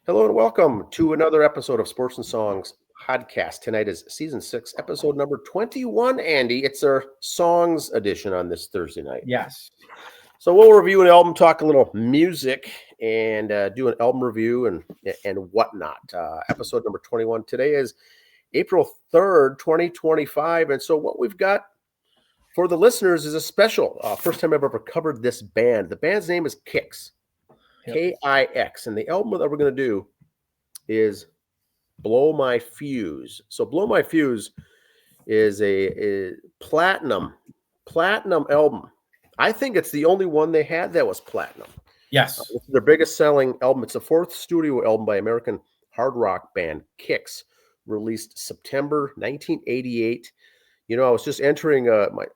Hello and welcome to another episode of Sports and Songs podcast. Tonight is season 6, episode number 21, Andy. It's our songs edition on this Thursday night. Yes. So we'll review an album, talk a little music, and do an album review and whatnot. Episode number 21. Today is April 3rd, 2025. And so what we've got for the listeners is a special. First time I've ever covered this band. The band's name is Kix. Kix, and the album that we're going to do is Blow My Fuse. So Blow My Fuse is a platinum album. I think it's the only one they had that was platinum. Yes. It's their biggest selling album. It's the fourth studio album by American hard rock band Kix, released September 1988. You know, I was just entering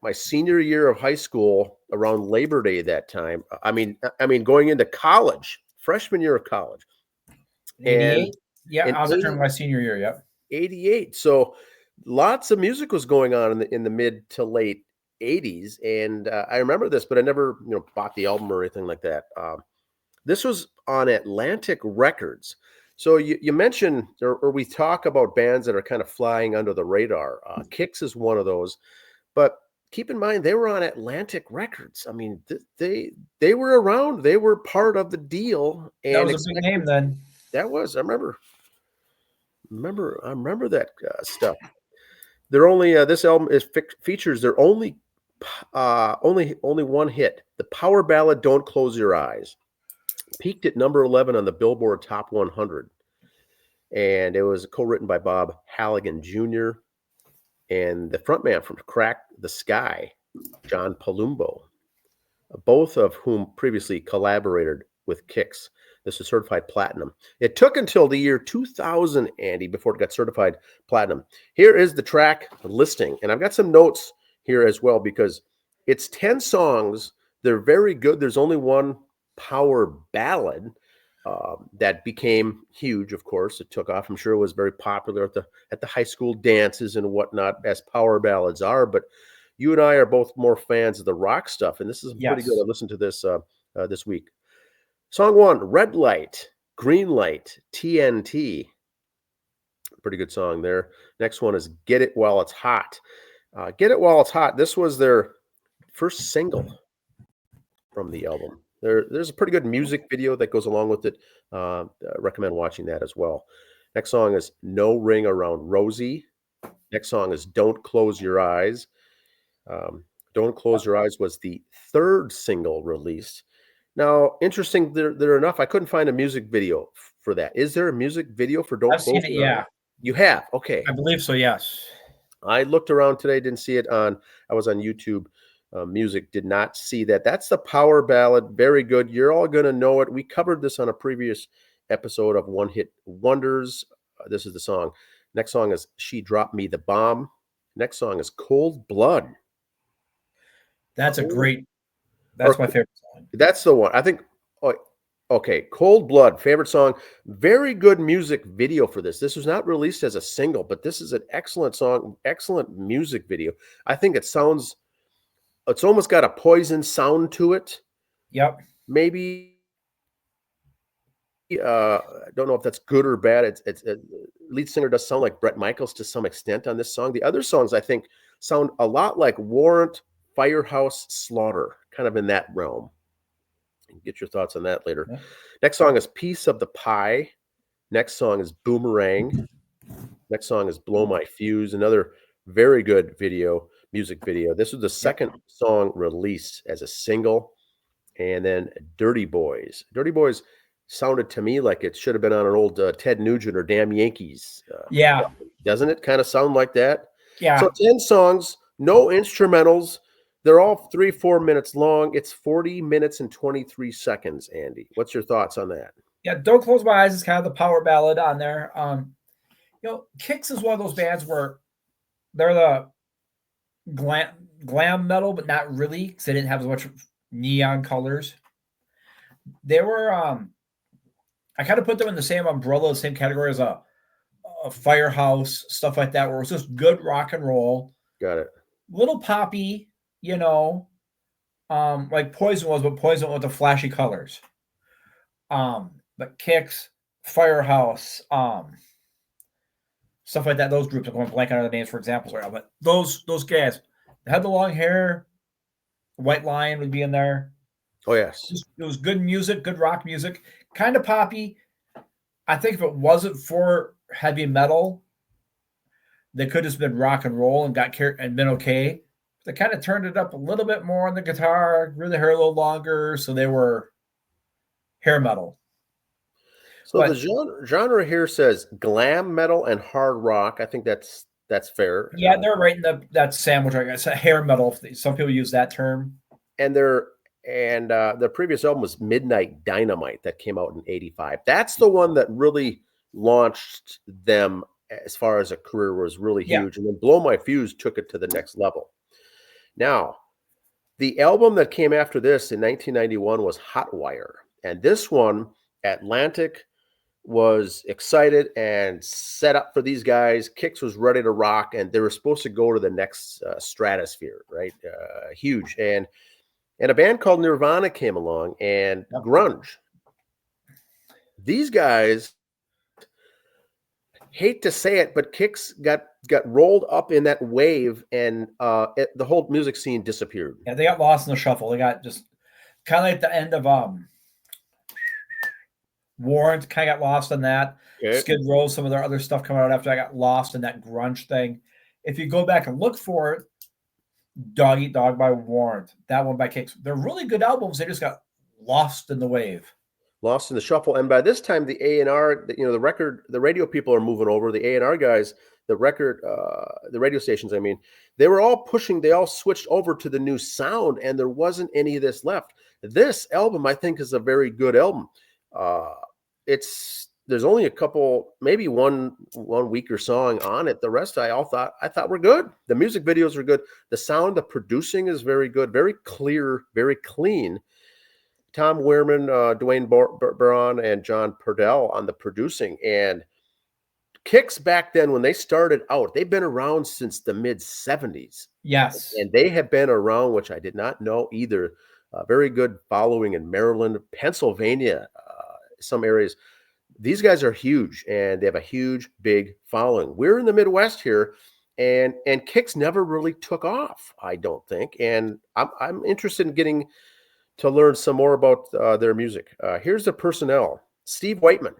my senior year of high school around Labor Day that time. I mean, going into college, freshman year of college. 88? Yeah, I was entering my senior year, yep. 88. So lots of music was going on in the mid to late 80s. And I remember this, but I never, bought the album or anything like that. This was on Atlantic Records. So you mentioned, or we talk about bands that are kind of flying under the radar. Kix is one of those, but keep in mind they were on Atlantic Records. I mean, they were around. They were part of the deal. And that was a big name then. That was. I remember that stuff. They're only this album features their only one hit, the power ballad "Don't Close Your Eyes." Peaked at number 11 on the Billboard Top 100. And it was co-written by Bob Halligan Jr. and the frontman from Crack the Sky, John Palumbo, both of whom previously collaborated with Kix. This is certified platinum. It took until the year 2000, Andy, before it got certified platinum. Here is the track listing. And I've got some notes here as well because it's 10 songs. They're very good. There's only one power ballad that became huge. Of course, it took off. I'm sure it was very popular at the high school dances and whatnot, as power ballads are. But you and I are both more fans of the rock stuff, and this is pretty good. I listened to this this week. Song 1, Red Light, Green Light, TNT. Pretty good song there. Next one is Get It While It's Hot. Get It While It's Hot. This was their first single from the album. There's a pretty good music video that goes along with it. I recommend watching that as well. Next song is No Ring Around Rosie. Next song is Don't Close Your Eyes. Don't Close Your Eyes was the third single released. Now, interesting there enough, I couldn't find a music video for that. Is there a music video for Don't Close Your Eyes? I've seen it, yeah. You have? Okay. I believe so, yes. I looked around today, didn't see it I was on YouTube. Music, did not see that. That's the power ballad. Very good. You're all going to know it. We covered this on a previous episode of One Hit Wonders. This is the song. Next song is She Dropped Me the Bomb. Next song is Cold Blood. That's my favorite song. That's the one. I think, okay, Cold Blood, favorite song. Very good music video for this. This was not released as a single, but this is an excellent song, excellent music video. I think it's almost got a Poison sound to it. Yep. Maybe I don't know if that's good or bad. It's lead singer does sound like Bret Michaels to some extent on this song. The other songs I think sound a lot like Warrant, Firehouse, Slaughter, kind of in that realm. Get your thoughts on that later. Yeah. Next song is Piece of the Pie. Next song is Boomerang. Next song is Blow My Fuse. Another very good music video. This was the second song released as a single. And then Dirty Boys. Dirty Boys sounded to me like it should have been on an old Ted Nugent or Damn Yankees. Doesn't it kind of sound like that? Yeah. So 10 songs, no instrumentals. They're all 3-4 minutes long. It's 40 minutes and 23 seconds, Andy. What's your thoughts on that? Yeah, Don't Close My Eyes is kind of the power ballad on there. Kix is one of those bands where they're the glam metal, but not really, because they didn't have as much neon colors. They were, I kind of put them in the same umbrella, the same category as a Firehouse, stuff like that, where it was just good rock and roll. Got it. Little poppy, like Poison was, but Poison with the flashy colors. But Kix, Firehouse, stuff like that. Those groups are going blank on other names for examples right now, but those guys they had the long hair. White Lion would be in there. Oh yes, It was good music, good rock music, kind of poppy. I think if it wasn't for heavy metal, they could have been rock and roll and been okay. They kind of turned it up a little bit more on the guitar, grew the hair a little longer, so they were hair metal. So the genre here says glam metal and hard rock. I think that's fair. Yeah, they're right in that sandwich. I guess hair metal. Some people use that term. And their previous album was Midnight Dynamite that came out in '85. That's the one that really launched them as far as a career, was really huge. And then Blow My Fuse took it to the next level. Now, the album that came after this in 1991 was Hotwire. And this one, Atlantic was excited and set up for these guys. Kix was ready to rock, and they were supposed to go to the next stratosphere, right? Huge. And a band called Nirvana came along, and grunge. These guys, hate to say it, but Kix got rolled up in that wave, and the whole music scene disappeared. Yeah, they got lost in the shuffle. They got just kind of like the end of Warrant, kind of got lost in that. Okay. Skid Row, some of their other stuff coming out after I got lost in that grunge thing. If you go back and look for it, Dog Eat Dog by Warrant, that one by Kix, they're really good albums. They just got lost in the wave. Lost in the shuffle. And by this time, the A&R, the radio people are moving over. The A&R guys, the radio stations, they were all pushing. They all switched over to the new sound, and there wasn't any of this left. This album, I think, is a very good album. There's only a couple, maybe one weaker song on it. The rest I thought were good. The music videos are good. The sound, the producing is very good, very clear, very clean. Tom Weirman, Dwayne Braun, and John Purdell on the producing. And Kix back then, when they started out, they've been around since the mid-'70s. Yes. And they have been around, which I did not know either. Very good following in Maryland, Pennsylvania, some areas. These guys are huge, and they have a huge, big following. We're in the Midwest here, and Kix never really took off, I don't think. And I'm interested in getting to learn some more about their music. Here's the personnel. Steve Whiteman,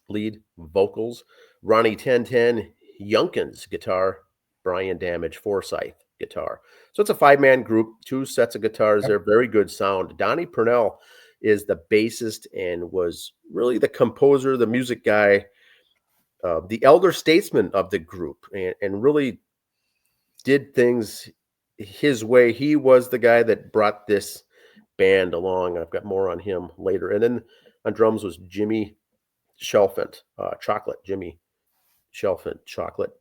lead vocals. Ronnie 1010, Youngkins, guitar. Brian Damage, Forsyth, guitar. So it's a 5-man group, 2 sets of guitars. They're very good sound. Donnie Purnell is the bassist and was really the composer, the music guy, the elder statesman of the group, and really did things his way. He was the guy that brought this band along. I've got more on him later. And then on drums was Jimmy Shelfant, Jimmy Shelfant, Chocolate.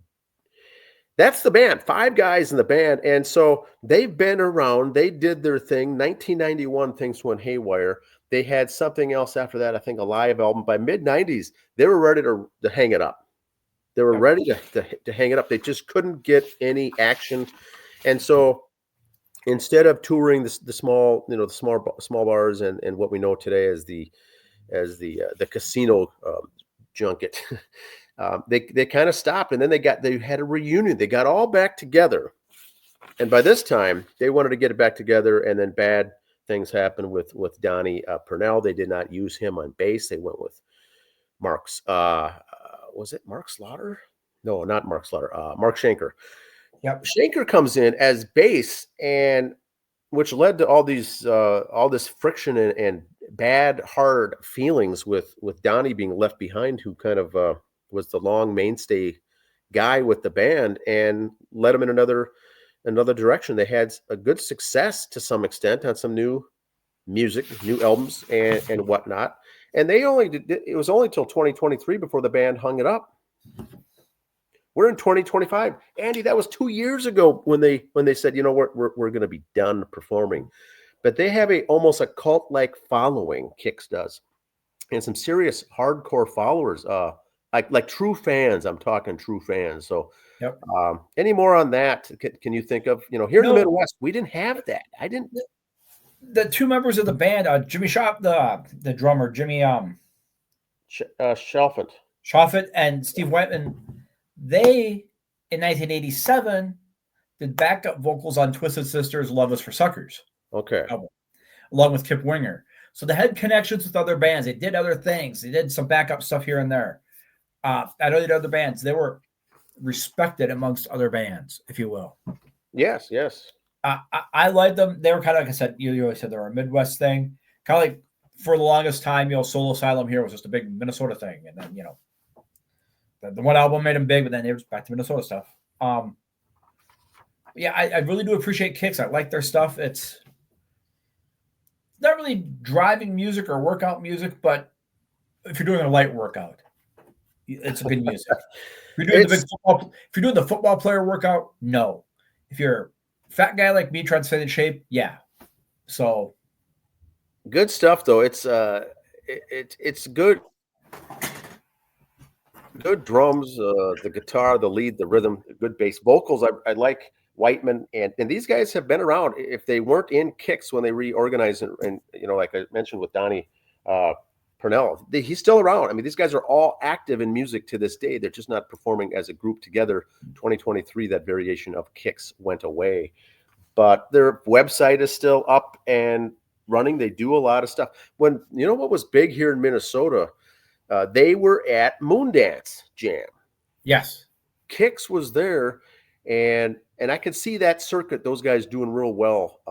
That's the band, 5 guys in the band. And so they've been around. They did their thing. 1991, things went haywire. They had something else after that, I think a live album. By mid-'90s, they were ready to hang it up. They were ready to hang it up. They just couldn't get any action. And so instead of touring the small bars and what we know today as the casino junket, they kind of stopped, and then they had a reunion. They got all back together, and by this time they wanted to get it back together. And then bad things happened with Donnie Purnell. They did not use him on bass. They went with Mark's. Was it Mark Slaughter? No, not Mark Slaughter. Mark Schenker. Yep. Schenker comes in as bass, and which led to all this friction and bad, hard feelings with Donnie being left behind, who kind of was the long mainstay guy with the band, and led them in another direction. They had a good success to some extent on some new music, new albums and whatnot. And it was only till 2023 before the band hung it up. We're in 2025. Andy, that was 2 years ago when they said, we're going to be done performing. But they have almost a cult-like following, Kix does, and some serious hardcore followers, like true fans. I'm talking true fans. So yep. Any more on that? Can you think of, here in the Midwest, we didn't have that. I didn't. The 2 members of the band, Jimmy Shop, the drummer, Jimmy, Shelfant. Shoffett and Steve Whiteman, they, in 1987, did backup vocals on Twisted Sister's Love Is for Suckers Okay. album, along with Kip Winger. So they had connections with other bands. They did other things. They did some backup stuff here and there. I know they did other bands. They were respected amongst other bands, if you will. Yes. I liked them. They were kind of, like I said, you always said they were a Midwest thing. Kind of like for the longest time, Soul Asylum here was just a big Minnesota thing. And then, the one album made them big, but then it was back to Minnesota stuff. Yeah, I really do appreciate Kix. I like their stuff. It's not really driving music or workout music, but if you're doing a light workout, it's good music. If you're doing the football player workout, no. If you're a fat guy like me trying to stay in shape, yeah. So good stuff though. It's good. Good drums, the guitar, the lead, the rhythm, good bass vocals. I like Whiteman, and these guys have been around. If they weren't in Kix when they reorganized, and like I mentioned with Donnie Purnell, he's still around. I mean, these guys are all active in music to this day. They're just not performing as a group together. 2023, that variation of Kix went away, but their website is still up and running. They do a lot of stuff. When what was big here in Minnesota. They were at Moondance Jam. Yes. Kix was there, and I could see that circuit, those guys doing real well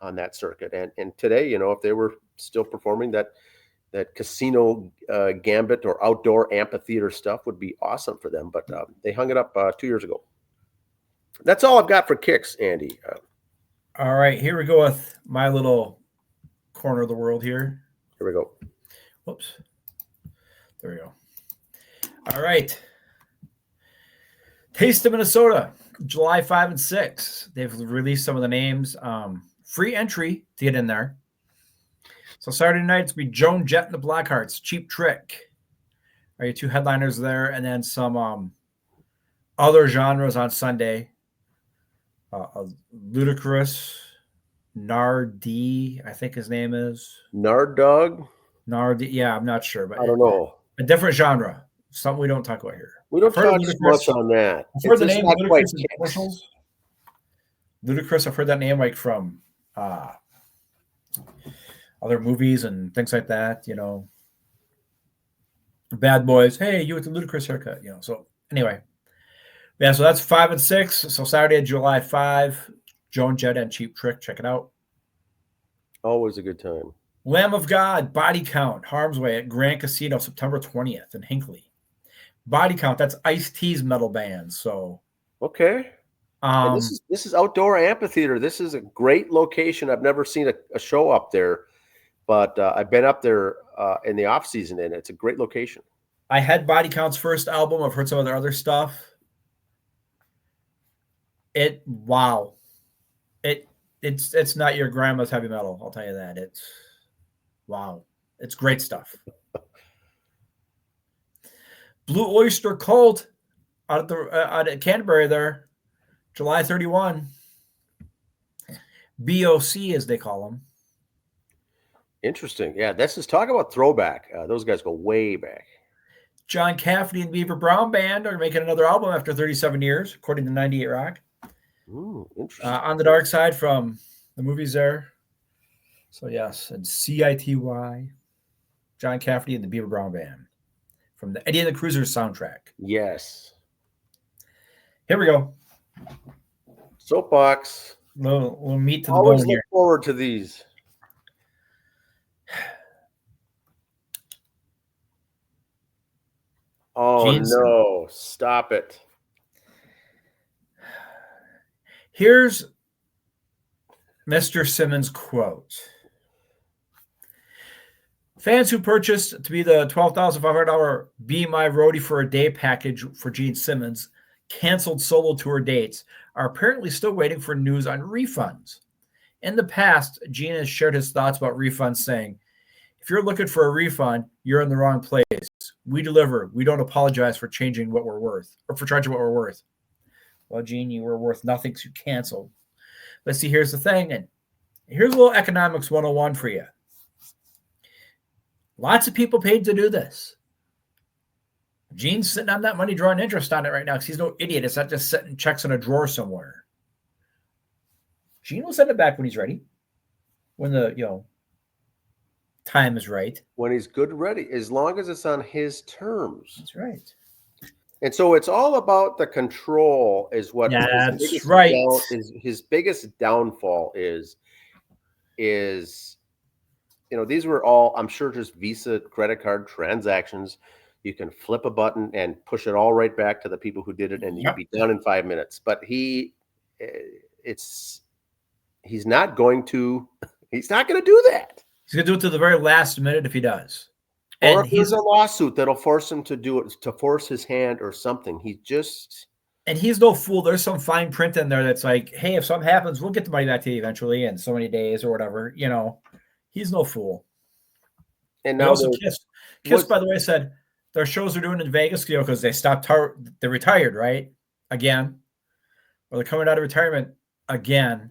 on that circuit. And today, if they were still performing that casino gambit or outdoor amphitheater stuff would be awesome for them. But they hung it up 2 years ago. That's all I've got for Kix, Andy. All right, here we go with my little corner of the world here. Here we go. Whoops. There we go. All right. Taste of Minnesota, July 5 and 6. They've released some of the names. Free entry to get in there. So Saturday night, it's be Joan Jett and the Blackhearts, Cheap Trick. Are your two headliners there? And then some other genres on Sunday. Ludacris, Nardi, I think his name is. Nard Dog? Nardi, yeah, I'm not sure. But I don't know. A different genre. Something we don't talk about here. We don't touch much on that. I've heard the name Ludacris in commercials. Ludacris, I've heard that name like from other movies and things like that, Bad Boys, hey, you with the Ludacris haircut, So anyway. Yeah, so that's 5 and 6. So Saturday, July 5, Joan Jett and Cheap Trick. Check it out. Always a good time. Lamb of God, Body Count, Harm's Way at Grand Casino, September 20th in Hinckley. Body Count, that's Ice-T's metal band. So okay. This is outdoor amphitheater. This is a great location. I've never seen a show up there, but I've been up there in the off season, and it's a great location. I had Body Count's first album. I've heard some of their other stuff. Wow. It's not your grandma's heavy metal. I'll tell you that. Wow. It's great stuff. Blue Oyster Cult out at Canterbury there, July 31. BOC, as they call them. Interesting. Yeah, this is talk about throwback. Those guys go way back. John Cafferty and Beaver Brown Band are making another album after 37 years, according to 98 Rock. Ooh, interesting. On the Dark Side from the movies there. So, yes, and CITY, John Cafferty and the Beaver Brown Band from the Eddie and the Cruisers soundtrack. Yes. Here we go. Soapbox. Little meat to the Always bone look here. forward to these. Oh, no. Stop it. Here's Mr. Simmons' quote. Fans who purchased to be the $12,500 Be My Roadie for a Day package for Gene Simmons canceled solo tour dates are apparently still waiting for news on refunds. In the past, Gene has shared his thoughts about refunds, saying, if you're looking for a refund, you're in the wrong place. We deliver. We don't apologize for changing what we're worth or for charging what we're worth. Well, Gene, you were worth nothing, so you canceled. Let's see, here's the thing. And here's a little economics 101 for you. Lots of people paid to do this. Gene's sitting on that money, drawing interest on it right now because he's no idiot. It's not just sitting checks in a drawer somewhere. Gene will send it back when he's ready, when the time is right. When he's good ready, as long as it's on his terms. That's right. And so it's all about the control is what That's right. His biggest downfall is these were all, I'm sure, just Visa credit card transactions. You can flip a button and push it all right back to the people who did it, and you'd be done in 5 minutes. But he's not going to do that. He's going to do it to the very last minute if he does. Or if there's a lawsuit that'll force him to do it, to force his hand or something. And he's no fool. There's some fine print in there that's like, hey, if something happens, we'll get the money back to you eventually in so many days or whatever. He's no fool. And now also Kiss, by the way, said their shows are doing in Vegas, because they stopped. They retired, right? Again. Or they're coming out of retirement again.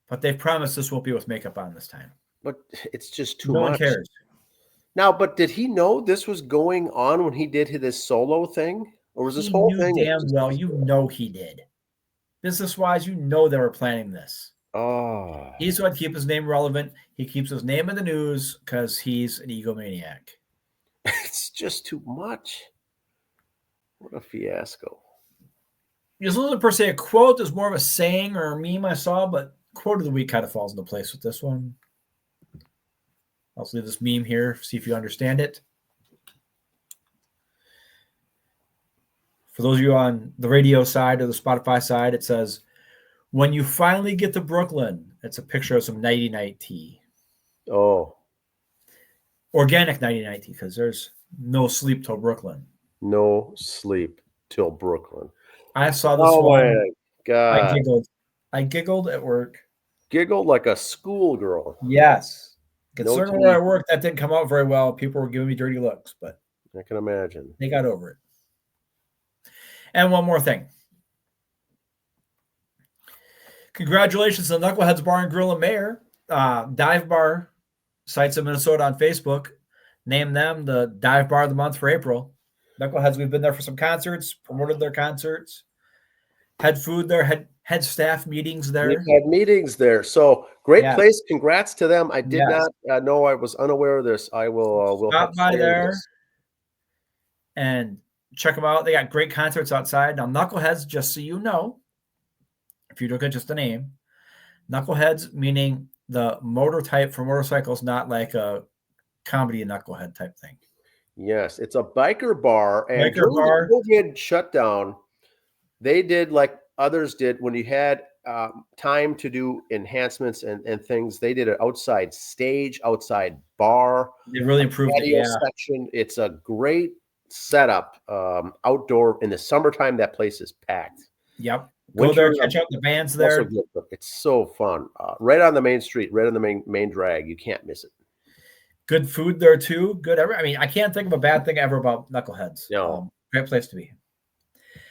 But they've promised this won't be with makeup on this time. But it's just too much. No one cares. Now, but did he know this was going on when he did this solo thing? Or was this whole thing? Damn well, he did. Business-wise, they were planning this. Oh. He's going to keep his name relevant. He keeps his name in the news because he's an egomaniac. It's just too much. What a fiasco. This wasn't per se a quote. There's more of a saying or a meme I saw, but quote of the week kind of falls into place with this one. I'll leave this meme here, see if you understand it. For those of you on the radio side or the Spotify side, it says, when you finally get to Brooklyn, it's a picture of some nighty-night tea. Oh. Organic nighty-night tea, because there's no sleep till Brooklyn. No sleep till Brooklyn. I saw this one. Oh, my God. I giggled at work. Giggled like a schoolgirl. Yes. Concerning where I work, that didn't come out very well. People were giving me dirty looks, but I can imagine. They got over it. And one more thing. Congratulations to Knuckleheads Bar and Grill and Mayor. Dive Bar Sites of Minnesota on Facebook. Named them the Dive Bar of the Month for April. Knuckleheads, we've been there for some concerts, promoted their concerts, had food there, had staff meetings there. We've had meetings there. So great place. Congrats to them. I did not know. I was unaware of this. I will stop by there and check them out. They got great concerts outside. Now, Knuckleheads, just so you know, if you look at just the name, Knuckleheads meaning the motor type for motorcycles, not like a comedy knucklehead type thing. Yes, it's a biker bar. And during the COVID shutdown, they did like others did when you had time to do enhancements and things. They did an outside stage, outside bar. They really improved it. Section. It's a great setup outdoor. In the summertime, that place is packed. Yep. Go there, catch up the bands there. It's so fun. Right on the main street, right on the main drag. You can't miss it. Good food there too. Good. I mean, I can't think of a bad thing ever about Knuckleheads. No. Great place to be.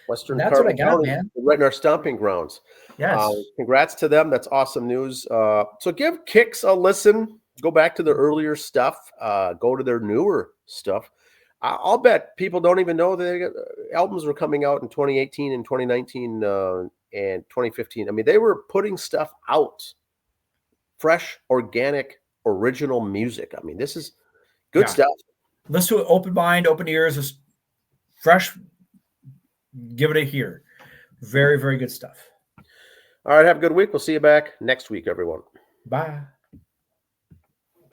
Western That's what I got, man. Right in our stomping grounds. Yes. Congrats to them. That's awesome news. So give Kicks a listen. Go back to their earlier stuff. Go to their newer stuff. I'll bet people don't even know that albums were coming out in 2018 and 2019 and 2015. I mean, they were putting stuff out. Fresh, organic, original music. I mean, this is good stuff. Listen to it, open mind, open ears. Just fresh. Give it a hear. Very, very good stuff. All right. Have a good week. We'll see you back next week, everyone. Bye.